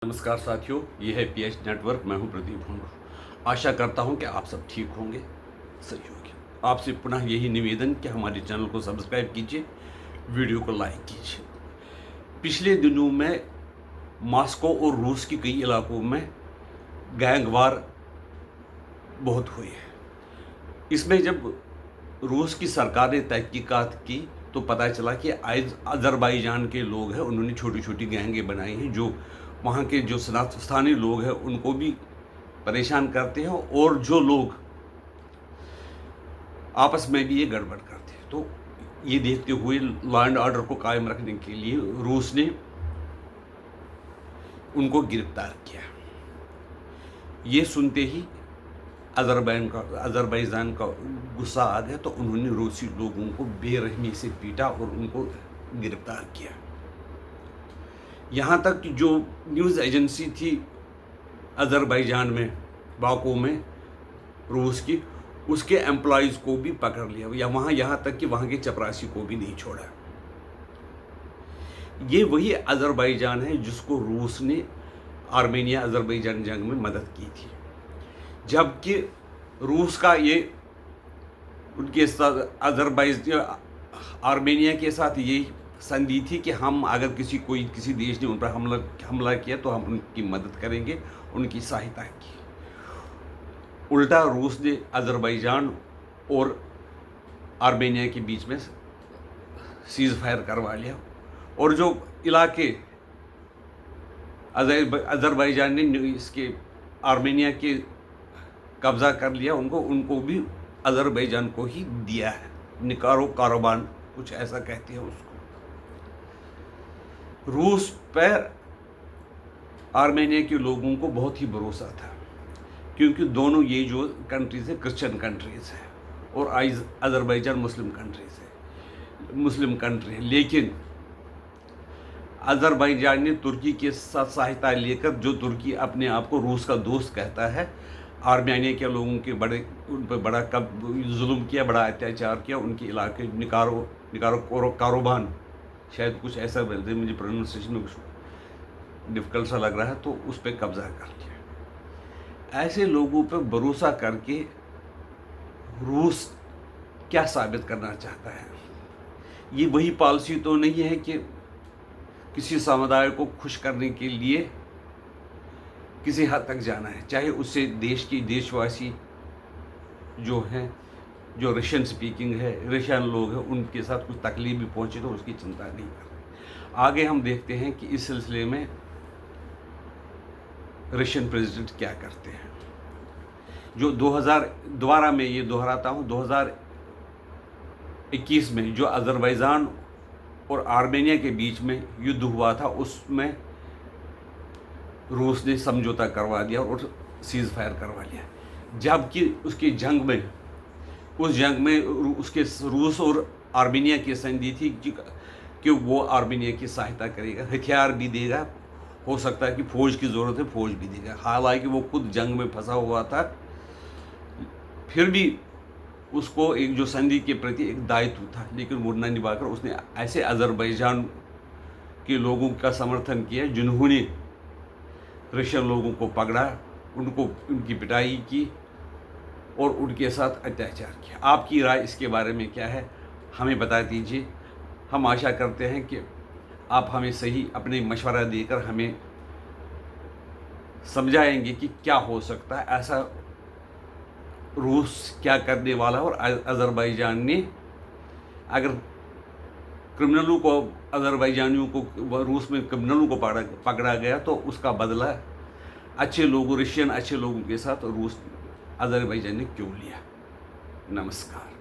नमस्कार साथियों, ये है पीएच नेटवर्क। मैं हूं प्रदीप हुंडू। आशा करता हूं कि आप सब ठीक होंगे, सही होंगे। आपसे पुनः यही निवेदन कि हमारे चैनल को सब्सक्राइब कीजिए, वीडियो को लाइक कीजिए। पिछले दिनों में मॉस्को और रूस के कई इलाकों में गैंगवार बहुत हुए हैं। इसमें जब रूस की सरकार ने तहकीकात की तो पता चला कि अज़रबैजान के लोग हैं, उन्होंने छोटी छोटी गैंगें बनाई हैं जो वहाँ के जो स्थानीय लोग हैं उनको भी परेशान करते हैं, और जो लोग आपस में भी ये गड़बड़ करते हैं। तो ये देखते हुए लॉ एंड ऑर्डर को कायम रखने के लिए रूस ने उनको गिरफ्तार किया। ये सुनते ही अज़रबैजान का गुस्सा आ गया, तो उन्होंने रूसी लोगों को बेरहमी से पीटा और उनको गिरफ्तार किया। यहाँ तक कि जो न्यूज़ एजेंसी थी अज़रबैजान में, बाकू में, रूस की, उसके एम्प्लॉयज़ को भी पकड़ लिया या यहाँ तक कि वहाँ के चपरासी को भी नहीं छोड़ा। ये वही अज़रबैजान है जिसको रूस ने आर्मेनिया अज़रबैजान जंग में मदद की थी, जबकि रूस का ये उनके साथ आर्मेनिया के साथ ये संधि थी कि हम अगर किसी देश ने उन पर हमला किया तो हम उनकी मदद करेंगे, उनकी सहायता की। उल्टा रूस ने अज़रबैजान और आर्मेनिया के बीच में सीज़ फायर करवा लिया, और जो इलाके अज़रबैजान ने इसके आर्मेनिया के कब्ज़ा कर लिया, उनको भी अज़रबैजान को ही दिया है। निकारो कारोबान कुछ ऐसा कहते हैं उसको। रूस पर आर्मेनिया के लोगों को बहुत ही भरोसा था, क्योंकि दोनों ये जो कंट्रीज़ है क्रिश्चियन कंट्रीज़ है और अज़रबैजान मुस्लिम कंट्री है। लेकिन अज़रबैजान ने तुर्की के साथ सहायता लेकर, जो तुर्की अपने आप को रूस का दोस्त कहता है, आर्मेनिया के लोगों के उन पर बड़ा जुल्म किया, बड़ा अत्याचार किया। उनके इलाके निकारो कारोबान, शायद कुछ ऐसा बोलते, मुझे प्रोनाउंसिएशन में कुछ डिफ़िकल्ट सा लग रहा है, तो उस पर कब्ज़ा कर लिया। ऐसे लोगों पर भरोसा करके रूस क्या साबित करना चाहता है? ये वही पॉलिसी तो नहीं है कि किसी समुदाय को खुश करने के लिए किसी हद तक जाना है, चाहे उससे देशवासी जो हैं, जो रशियन स्पीकिंग है, रशियन लोग हैं, उनके साथ कुछ तकलीफ भी पहुंचे तो उसकी चिंता नहीं कर रहे। आगे हम देखते हैं कि इस सिलसिले में रशियन प्रेसिडेंट क्या करते हैं। जो 2000 दोबारा मैं ये दोहराता हूँ, 2021 में जो अज़रबैजान और आर्मेनिया के बीच में युद्ध हुआ था, उसमें रूस ने समझौता करवा दिया और सीज़ फायर करवा लिया, जबकि उसकी जंग में उसके रूस और आर्मेनिया की संधि थी कि वो आर्मेनिया की सहायता करेगा, हथियार भी देगा, हो सकता है कि फ़ौज की ज़रूरत है फ़ौज भी देगा। हालांकि वो खुद जंग में फंसा हुआ था, फिर भी उसको एक जो संधि के प्रति एक दायित्व था, लेकिन वो न निभाकर उसने ऐसे अज़रबैजान के लोगों का समर्थन किया जिन्होंने रशियन लोगों को पकड़ा, उनकी पिटाई की और उनके साथ अत्याचार किया। आपकी राय इसके बारे में क्या है, हमें बता दीजिए। हम आशा करते हैं कि आप हमें सही अपने मशवरा देकर हमें समझाएंगे कि क्या हो सकता है, ऐसा रूस क्या करने वाला है। और अज़रबैजान ने अगर क्रिमिनलों को, अज़रबैजानियों को, रूस में क्रिमिनलों को पकड़ा गया तो उसका बदला रशियन अच्छे लोगों के साथ रूस अज़रबैजान ने क्यों लिया। नमस्कार।